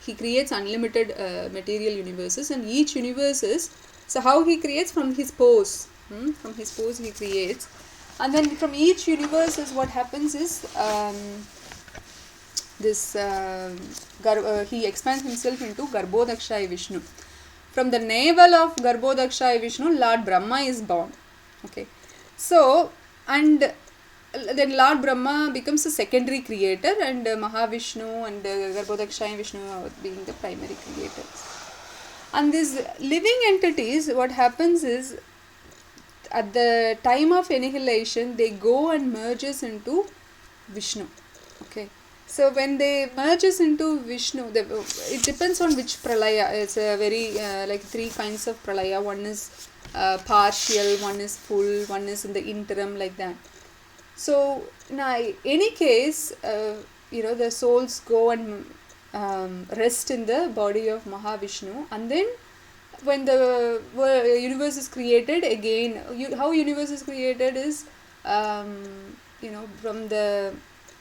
He creates unlimited material universes, and each universe is, so how he creates? From his pose. From his pose he creates, and then from each universe is what happens is he expands himself into Garbhodakshayi Vishnu. From the navel of Garbhodakshayi Vishnu, Lord Brahma is born. Okay, so and then Lord Brahma becomes a secondary creator, and Mahavishnu and Garbhodakshayi Vishnu being the primary creators. And these living entities, what happens is, at the time of annihilation, they go and merges into Vishnu. Okay, so when they merges into Vishnu, it depends on which pralaya. It's a very like three kinds of pralaya. One is partial, one is full, one is in the interim, like that. So now, any case, the souls go and rest in the body of Mahavishnu, and then when the universe is created again, how universe is created is from the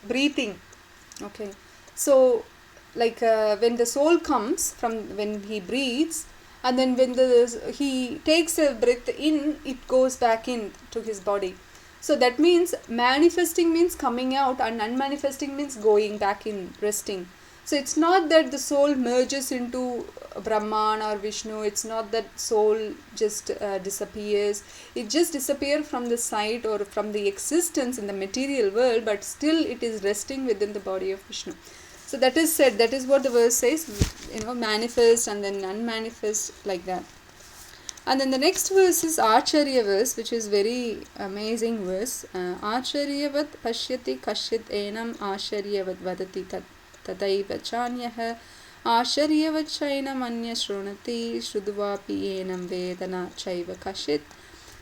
breathing. Okay, so like when the soul comes from, when he breathes, and then when he takes a breath in, it goes back in to his body. So that means manifesting means coming out, and unmanifesting means going back in, resting. So it's not that the soul merges into Brahman or Vishnu. It's not that soul just disappears. It just disappears from the sight or from the existence in the material world, but still it is resting within the body of Vishnu. So that is said, that is what the verse says, manifest and then unmanifest, like that. And then the next verse is Acharya verse, which is very amazing verse. Acharyavat pashyati kashit enam acharyavat vadati tadaiva chanyah acharyavat chainam anya shrunati shrudvapi enam vedana chaiva kashit.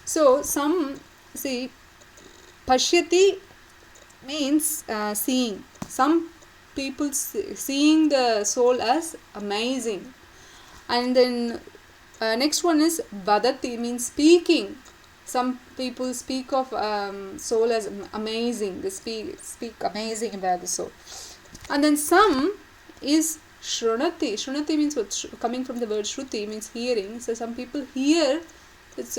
So some, see, pashyati means seeing. Some people seeing the soul as amazing. And then next one is vadati, means speaking. Some people speak of soul as amazing. They speak amazing about the soul. And then some is shrunati. Shrunati means what? Coming from the word shruti, means hearing. So some people hear its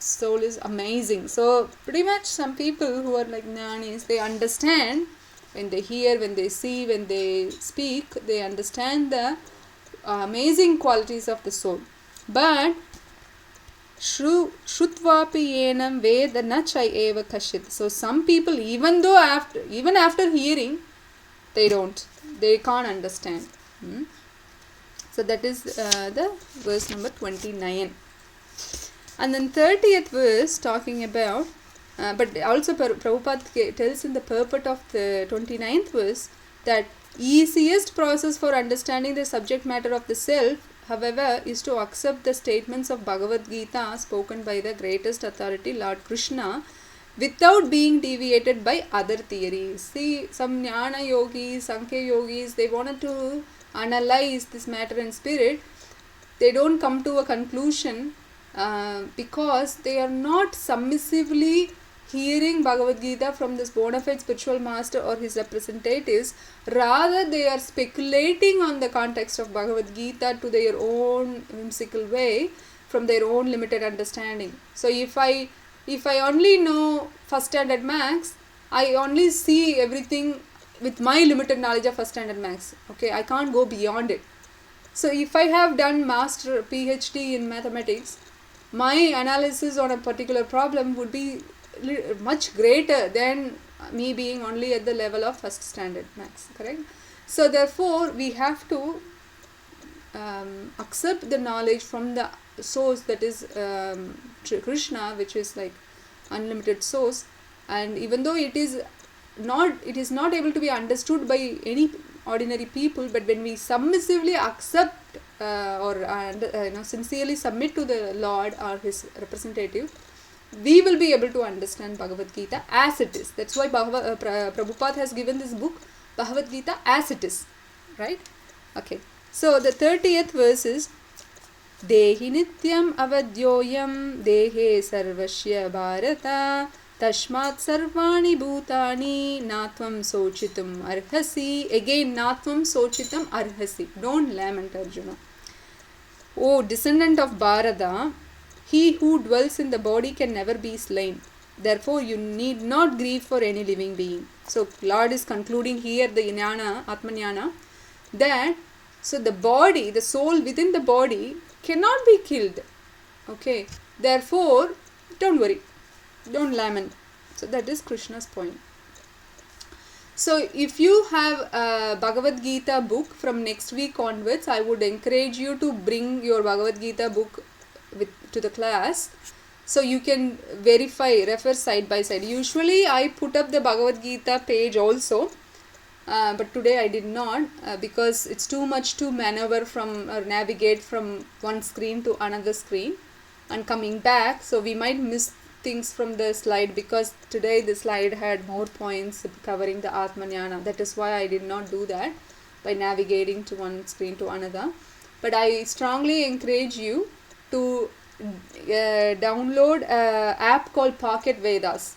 soul is amazing. So pretty much some people who are like jnanis, they understand when they hear, when they see, when they speak, they understand the amazing qualities of the soul. But shrutvapi enam vedana chai eva kashit. So some people, even after hearing, they can't understand. So that is the verse number 29. And then 30th verse talking about, but also Prabhupada tells in the purport of the 29th verse that easiest process for understanding the subject matter of the self, however, is to accept the statements of Bhagavad Gita spoken by the greatest authority, Lord Krishna, without being deviated by other theories. See, some Jnana yogis, Sankhya yogis, they wanted to analyze this matter and spirit. They don't come to a conclusion because they are not submissively hearing Bhagavad Gita from this bona fide spiritual master or his representatives. Rather, they are speculating on the context of Bhagavad Gita to their own whimsical way, from their own limited understanding. So if I only know first standard maths, I only see everything with my limited knowledge of first standard maths. Okay, I can't go beyond it. So if I have done master PhD in mathematics, my analysis on a particular problem would be much greater than me being only at the level of first standard maths, correct? So therefore we have to accept the knowledge from the source, that is Krishna, which is like unlimited source. And even though it is not able to be understood by any ordinary people, but when we submissively accept sincerely submit to the Lord or his representative, we will be able to understand Bhagavad Gita as it is. That's why Prabhupada has given this book Bhagavad Gita as it is, right? Okay, so the 30th verse is Dehi nityam avadyoyam dehe sarvasya bharata tashmat sarvani bhutani natvam sochitam arhasi. Again, natvam sochitam arhasi. Don't lament, Arjuna. O descendant of Bharata, he who dwells in the body can never be slain. Therefore, you need not grieve for any living being. So, Lord is concluding here the jnana, Atmajnana, that so the body, the soul within the body cannot be killed. Okay. Therefore, don't worry. Don't lament. So that is Krishna's point. So if you have a Bhagavad Gita book from next week onwards, I would encourage you to bring your Bhagavad Gita book to the class, so you can refer side by side. Usually I put up the Bhagavad Gita page also, but today I did not, because it's too much to maneuver from or navigate from one screen to another screen and coming back, so we might miss things from the slide, because today the slide had more points covering the Atmajnana. That is why I did not do that by navigating to one screen to another. But I strongly encourage you to download an app called Pocket Vedas,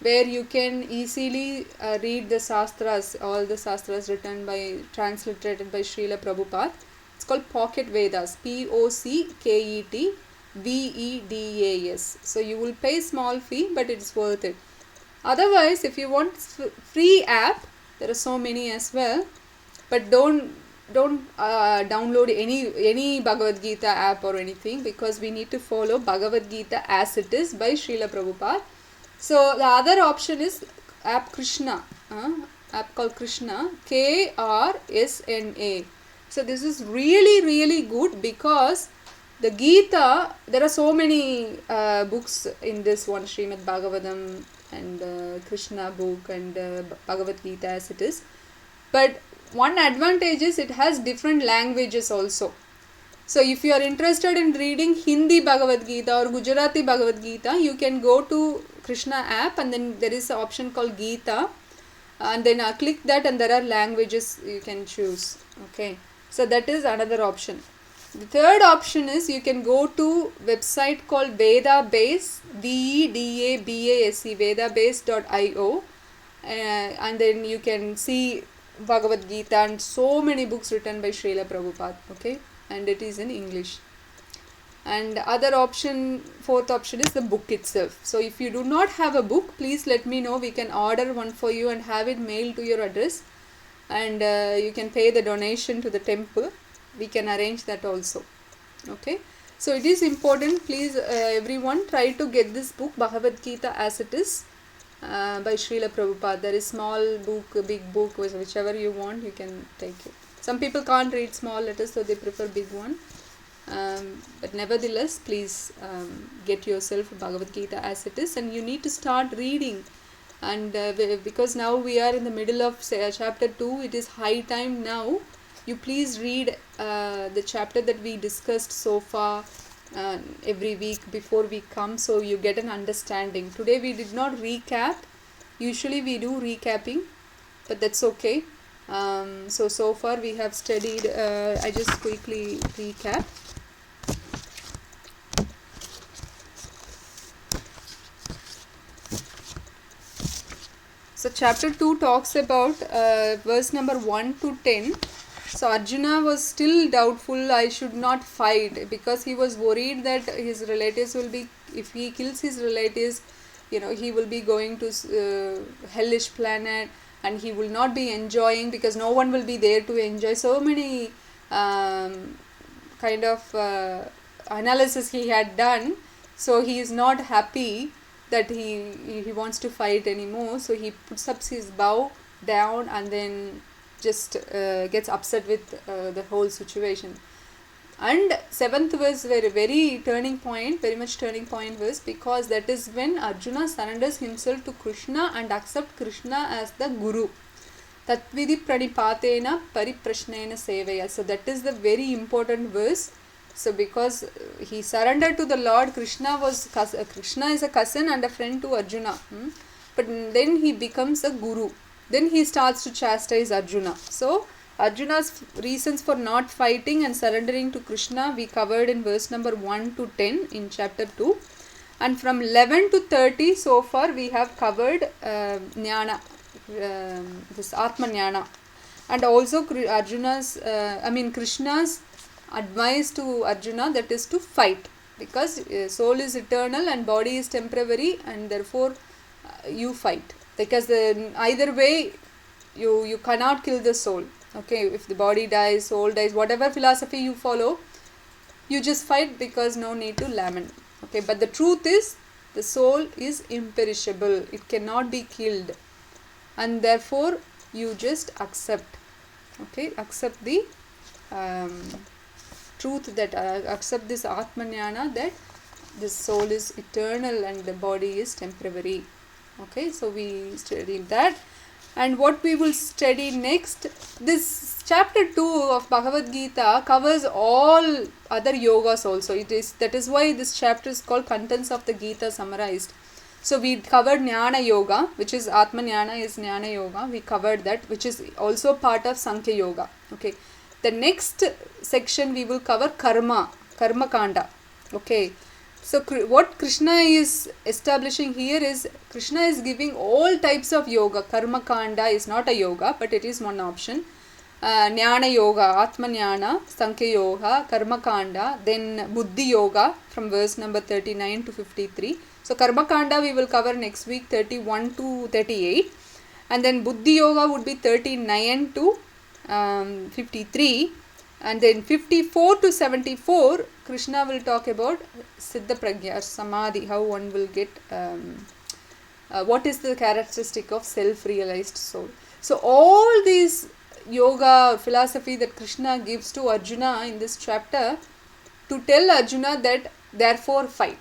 where you can easily read the Shastras, all the Shastras transliterated by Srila Prabhupada. It's called Pocket Vedas, Pocket Vedas. So you will pay small fee, but it's worth it. Otherwise, if you want free app, there are so many as well, but don't download any Bhagavad Gita app or anything, because we need to follow Bhagavad Gita as it is by Srila Prabhupada. So the other option is app Krishna, app called Krishna, KRSNA. So this is really good, because the Gita, there are so many books in this one, Srimad Bhagavatam and Krishna book and Bhagavad Gita as it is. But one advantage is it has different languages also. So if you are interested in reading Hindi Bhagavad Gita or Gujarati Bhagavad Gita, you can go to Krishna app, and then there is an option called Gita, and then click that, and there are languages you can choose. Okay, so that is another option. The third option is you can go to website called Vedabase, VEDABASE, vedabase.io, and then you can see Bhagavad Gita and so many books written by Srila Prabhupada, okay, and it is in English. And other option, fourth option, is the book itself. So if you do not have a book, please let me know. We can order one for you and have it mailed to your address, and you can pay the donation to the temple. We can arrange that also. Okay, so it is important, please everyone try to get this book Bhagavad Gita as it is by Srila Prabhupada. There is small book, big book, whichever you want, you can take it. Some people can't read small letters, so they prefer big one, but nevertheless, please get yourself Bhagavad Gita as it is, and you need to start reading. And because now we are in the middle of chapter 2, it is high time now. You please read the chapter that we discussed so far every week before we come, so you get an understanding. Today we did not recap. Usually we do recapping, but that's okay. So far we have studied, I just quickly recap. So chapter 2 talks about verse number 1 to 10. So Arjuna was still doubtful, I should not fight, because he was worried that his relatives will be, if he kills his relatives, he will be going to hellish planet and he will not be enjoying, because no one will be there to enjoy. So many kind of analysis he had done. So he is not happy that he wants to fight anymore. So he puts up his bow down and then just gets upset with the whole situation. And 7th verse were a very much turning point verse, because that is when Arjuna surrenders himself to Krishna and accepts Krishna as the Guru. Tatvidi pranipatena pariprashnena sevaya. So that is the very important verse. So because he surrendered to the Lord, Krishna is a cousin and a friend to Arjuna. But then he becomes a Guru. Then he starts to chastise Arjuna. So Arjuna's reasons for not fighting and surrendering to Krishna we covered in verse number 1 to 10 in chapter 2. And from 11 to 30 so far we have covered Jnana, this Atma Jnana. And also Krishna's advice to Arjuna, that is to fight. Because soul is eternal and body is temporary, and therefore you fight. Because either way you cannot kill the soul. Okay, if the body dies, soul dies, whatever philosophy you follow, you just fight, because no need to lament. Okay, but the truth is, the soul is imperishable. It cannot be killed. And therefore, you just accept. Okay, accept the truth, that accept this Atma Jnana, that this soul is eternal and the body is temporary. Okay, so we studied that. And what we will study next, this chapter 2 of Bhagavad Gita covers all other yogas also. That is why this chapter is called Contents of the Gita Summarized. So we covered Jnana Yoga, which is Atma Jnana is Jnana Yoga. We covered that, which is also part of Sankhya Yoga. Okay. The next section we will cover Karma Kanda. Okay. So what Krishna is establishing here is, Krishna is giving all types of yoga. Karma Kanda is not a yoga, but it is one option. Jnana Yoga, Atma Jnana, Sankhya Yoga, Karma Kanda, then Buddhi Yoga from verse number 39 to 53. So Karma Kanda we will cover next week, 31 to 38. And then Buddhi Yoga would be 39 to 53. And then 54 to 74, Krishna will talk about Siddha Pragya or Samadhi, how one will get, what is the characteristic of self-realized soul. So all these yoga philosophy that Krishna gives to Arjuna in this chapter, to tell Arjuna that therefore fight.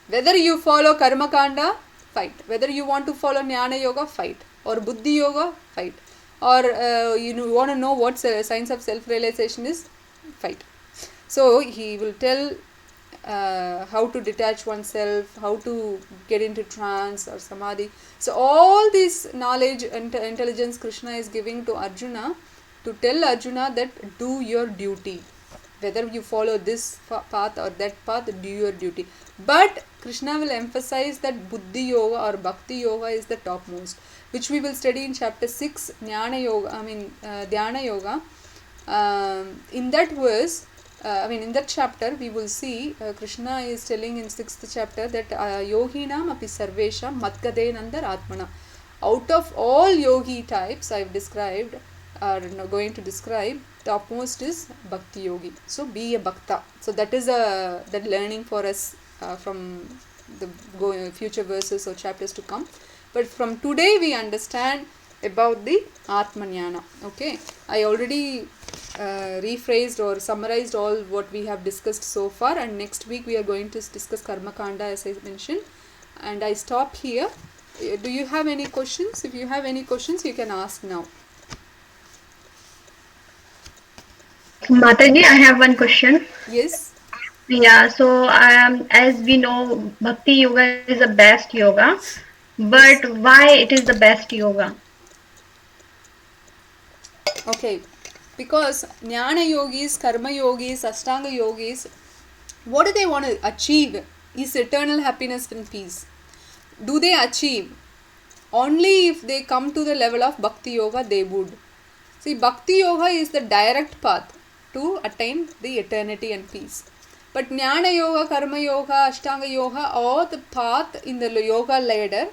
Whether you follow Karma Kanda, fight. Whether you want to follow Jnana Yoga, fight. Or Buddhi Yoga, fight. Or you want to know what science of self-realization is, fight. So he will tell how to detach oneself, how to get into trance or samadhi. So all this knowledge and intelligence Krishna is giving to Arjuna, to tell Arjuna that do your duty. Whether you follow this path or that path, do your duty. But Krishna will emphasize that Buddhi Yoga or Bhakti Yoga is the topmost, which we will study in chapter 6, Dhyana Yoga. In that verse, in that chapter, we will see Krishna is telling in 6th chapter that Yoginam api sarvesham matgadenandar atmana. Out of all yogi types I have described, going to describe, topmost is Bhakti Yogi. So be a Bhakta. So that is that learning for us from the future verses or chapters to come. But from today we understand about the Atma Jnana. Okay, I already rephrased or summarized all what we have discussed so far, and next week we are going to discuss Karma Kanda as I mentioned. And I stop here. Do you have any questions? If you have any questions, you can ask now. Mataji, I have one question. Yes. Yeah, so as we know, Bhakti Yoga is the best yoga, but why it is the best yoga? Okay, because Jnana Yogis, Karma Yogis, Ashtanga Yogis, what do they want to achieve is eternal happiness and peace. Do they achieve? Only if they come to the level of Bhakti Yoga they would. See, Bhakti Yoga is the direct path to attain the eternity and peace. But Jnana Yoga, Karma Yoga, Ashtanga Yoga, all the path in the yoga ladder,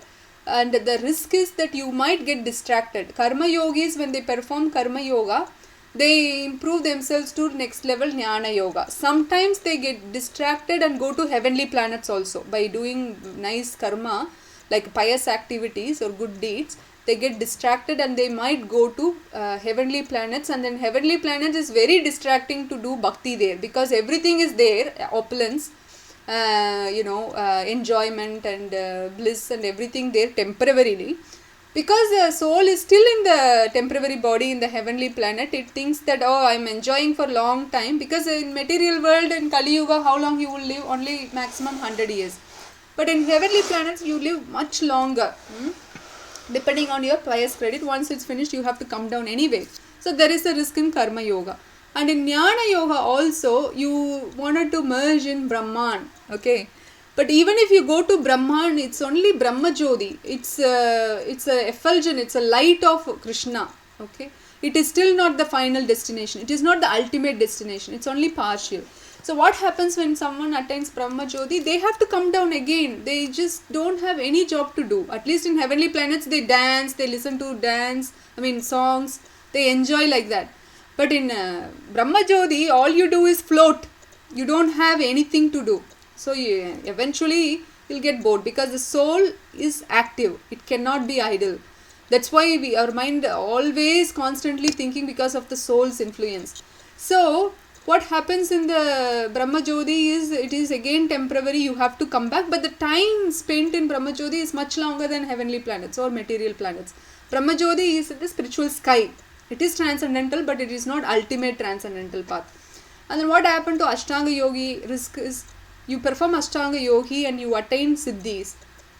and the risk is that you might get distracted. Karma Yogis, when they perform Karma Yoga, they improve themselves to next level Jnana Yoga. Sometimes they get distracted and go to heavenly planets also by doing nice karma, like pious activities or good deeds. They get distracted and they might go to heavenly planets, and then heavenly planets is very distracting to do bhakti there, because everything is there, opulence, enjoyment and bliss and everything there temporarily. Because the soul is still in the temporary body in the heavenly planet, it thinks that, oh, I am enjoying for long time, because in material world, in Kali Yuga, how long you will live? Only maximum 100 years. But in heavenly planets, you live much longer. Depending on your pious credit, once it's finished, you have to come down anyway. So there is a risk in Karma Yoga. And in Jnana Yoga also, you wanted to merge in Brahman. Okay. But even if you go to Brahman, it's only Brahma Jyoti. It's a effulgence, it's a light of Krishna. Okay. It is still not the final destination. It is not the ultimate destination. It's only partial. So what happens when someone attains Brahma Jyoti? They have to come down again. They just don't have any job to do. At least in heavenly planets, they dance, they listen to songs, they enjoy like that. But in Brahma Jyoti, all you do is float. You don't have anything to do. So eventually you'll get bored, because the soul is active. It cannot be idle. That's why our mind always constantly thinking, because of the soul's influence. So what happens in the Brahma Jyoti is, it is again temporary, you have to come back, but the time spent in Brahma Jyoti is much longer than heavenly planets or material planets. Brahma Jyoti is the spiritual sky. It is transcendental, but it is not ultimate transcendental path. And then what happened to Ashtanga Yogi? Risk is, you perform Ashtanga Yogi and you attain Siddhis.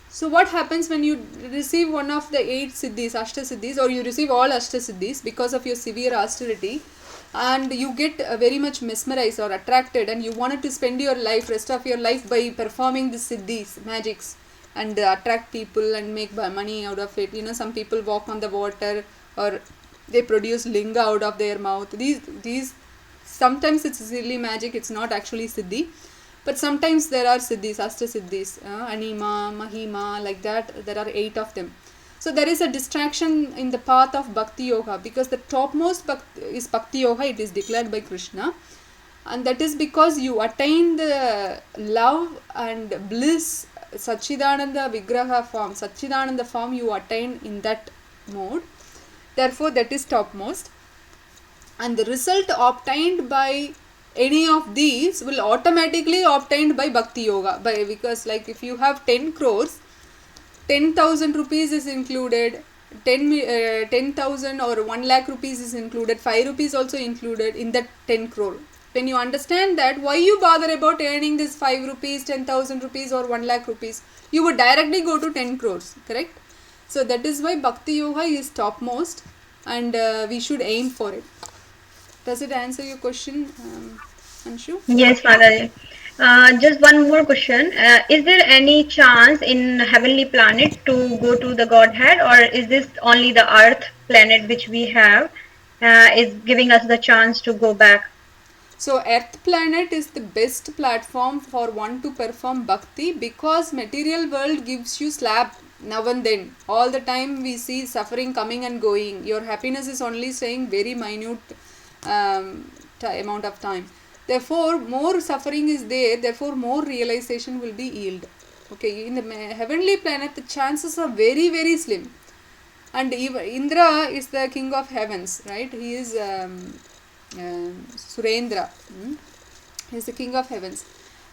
So what happens when you receive one of the 8 Siddhis, Ashta Siddhis, or you receive all Ashta Siddhis because of your severe austerity, and you get very much mesmerized or attracted, and you wanted to spend your life, rest of your life, by performing the Siddhis, magics, and attract people and make money out of it. Some people walk on the water, or they produce linga out of their mouth. These sometimes it's silly magic, it's not actually Siddhi. But sometimes there are Siddhis, Ashta Siddhis, Anima, Mahima, like that. There are 8 of them. So there is a distraction in the path of Bhakti Yoga, because the topmost is Bhakti Yoga. It is declared by Krishna. And that is because you attain the love and bliss, Satchidananda Vigraha form. Satchidananda form you attain in that mode. Therefore that is topmost. And the result obtained by any of these will automatically obtained by Bhakti Yoga. Because like if you have 10 crores, 10,000 rupees is included, 10,000 or 1 lakh rupees is included, 5 rupees also included in that 10 crore. When you understand that, why you bother about earning this 5 rupees, 10,000 rupees or 1 lakh rupees? You would directly go to 10 crores, correct? So that is why Bhakti Yoga is topmost, and we should aim for it. Does it answer your question, Anshu? Yes, Mataji. Just one more question. Is there any chance in heavenly planet to go to the Godhead, or is this only the Earth planet which we have is giving us the chance to go back? So Earth planet is the best platform for one to perform bhakti, because material world gives you slap now and then. All the time we see suffering coming and going. Your happiness is only staying very minute amount of time. Therefore, more suffering is there, therefore more realization will be yield. Okay, in the heavenly planet, the chances are very, very slim. And Indra is the king of heavens, right? He is Surendra. He is the king of heavens.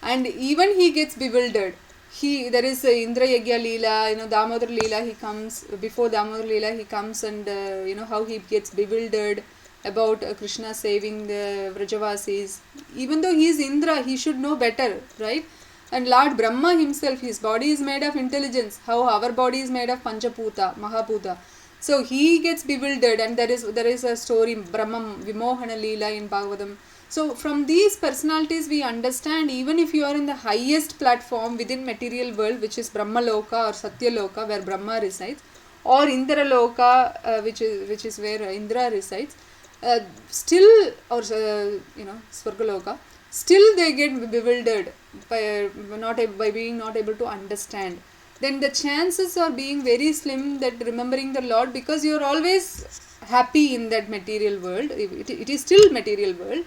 And even he gets bewildered. There is Indra Yagya Leela, Damodar Leela, he comes, before Damodar Leela he comes, and how he gets bewildered about Krishna saving the Vrajavasis. Even though he is Indra, he should know better, right? And Lord Brahma himself, his body is made of intelligence, how our body is made of Panchaputa, Mahaputa. So he gets bewildered, and there is a story, Brahma Vimohana Leela in Bhagavatam. So from these personalities we understand, even if you are in the highest platform within material world, which is Brahma Loka or Satya Loka, where Brahma resides, or Indra Loka, which is where Indra resides, still, or Swargaloka, still they get bewildered by being not able to understand. Then the chances are being very slim that remembering the Lord, because you are always happy in that material world. It is still material world,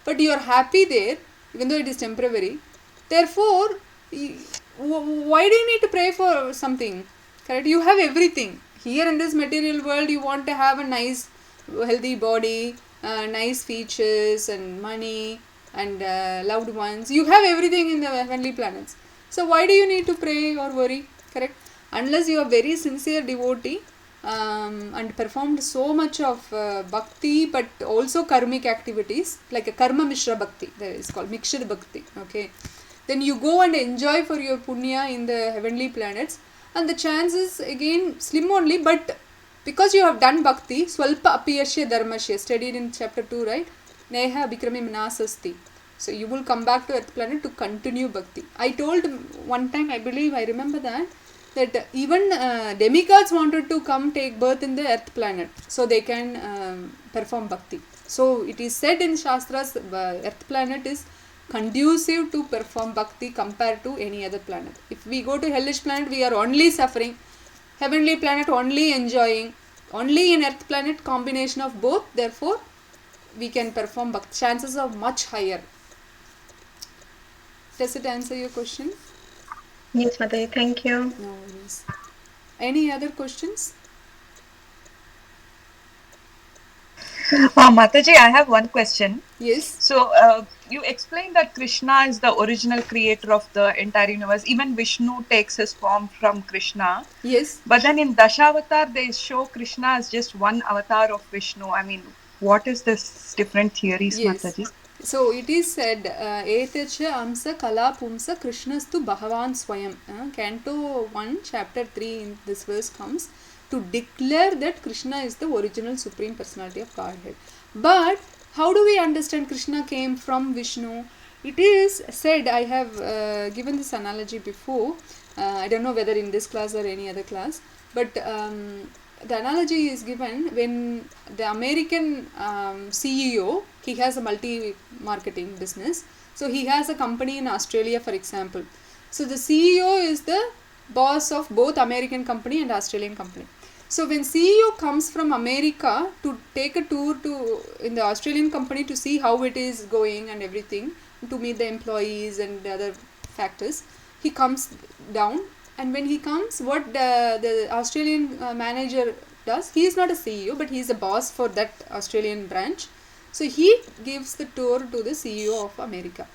but you are happy there, even though it is temporary. Therefore, why do you need to pray for something? Correct? You have everything here in this material world. You want to have a nice, healthy body, nice features, and money, and loved ones. You have everything in the heavenly planets. So why do you need to pray or worry? Correct? Unless you are very sincere devotee and performed so much of bhakti, but also karmic activities, like a karma mishra bhakti, that is called mixed bhakti. Okay, then you go and enjoy for your punya in the heavenly planets, and the chances again slim only, but because you have done bhakti, swalpa apiyasya dharmasya, studied in chapter 2, right? Neha bikrami manasasti. So you will come back to earth planet to continue bhakti. I told one time, I believe I remember that even demigods wanted to come take birth in the earth planet so they can perform bhakti. So it is said in Shastras, earth planet is conducive to perform bhakti compared to any other planet. If we go to hellish planet, we are only suffering. Heavenly planet only enjoying. Only in earth planet combination of both. Therefore, we can perform bhakti. Chances are much higher. Does it answer your question? Yes, Mataji, thank you. No worries. Any other questions? Mataji, I have one question. Yes. So, you explained that Krishna is the original creator of the entire universe. Even Vishnu takes his form from Krishna. Yes. But then in Dashavatar, they show Krishna as just one avatar of Vishnu. I mean, what is this different theories, Yes. Mataji? So it is said, Etacha amsa kala pumsa krishnastu bhagavan swayam. Canto 1, chapter 3 in this verse comes to declare that Krishna is the original supreme personality of Godhead. But how do we understand Krishna came from Vishnu? It is said, I have given this analogy before, I don't know whether in this class or any other class, but the analogy is given when the American CEO, he has a multi-marketing business. So he has a company in Australia, for example. So the CEO is the boss of both American company and Australian company. So when CEO comes from America to take a tour in the Australian company to see how it is going and everything, to meet the employees and the other factors, he comes down. And when he comes, what the Australian manager does, he is not a CEO, but he is a boss for that Australian branch. So he gives the tour to the CEO of America.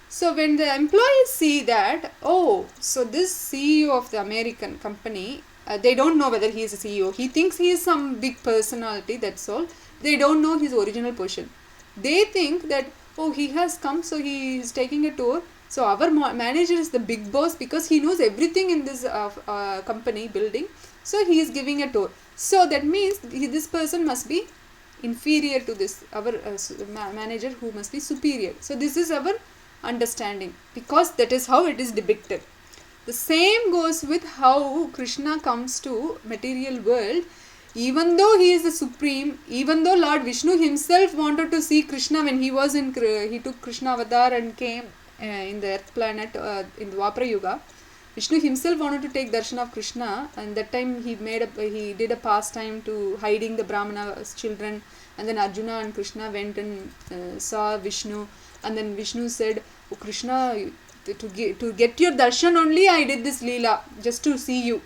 So when the employees see that, oh, so this CEO of the American company, they don't know whether he is a CEO. He thinks he is some big personality, that's all. They don't know his original position. They think that, oh, he has come, so he is taking a tour. So our manager is the big boss because he knows everything in this company building. So he is giving a tour. So that means this person must be inferior to this, our manager, who must be superior. So this is our understanding, because that is how it is depicted. The same goes with how Krishna comes to material world. Even though he is the supreme, even though Lord Vishnu himself wanted to see Krishna when he was he took Krishna avatar and came in the earth planet in the Dwapara Yuga, Vishnu himself wanted to take darshan of Krishna, and that time he did a pastime to hiding the Brahmana's children, and then Arjuna and Krishna went and saw Vishnu, and then Vishnu said, oh Krishna, to get your darshan only I did this leela, just to see you.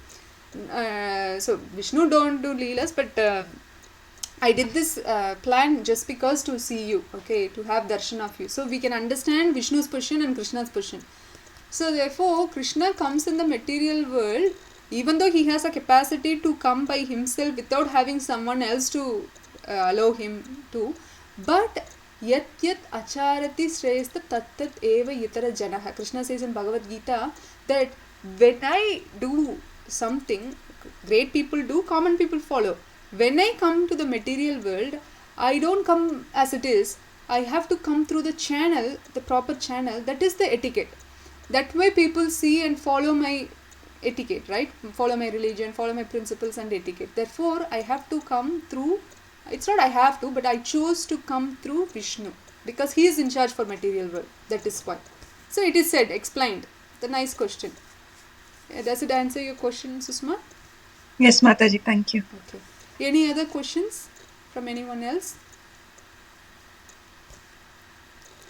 So Vishnu don't do leelas, but I did this plan just because to see you, okay, to have darshan of you. So we can understand Vishnu's position and Krishna's position. So therefore Krishna comes in the material world, even though he has a capacity to come by himself without having someone else to allow him to, but yat yat acharati shreyastha tat tat eva yitara janaha. Krishna says in Bhagavad Gita that when I do something, great people do, common people follow. When I come to the material world, I don't come as it is. I have to come through the channel, the proper channel. That is the etiquette. That way people see and follow my etiquette, right? Follow my religion, follow my principles and etiquette. Therefore, I have to come through, it's not I have to, but I chose to come through Vishnu because he is in charge for material world. That is why. So it is said, explained. The nice question. Does it answer your question, Susma? Yes, Mataji, thank you. Okay. Any other questions from anyone else?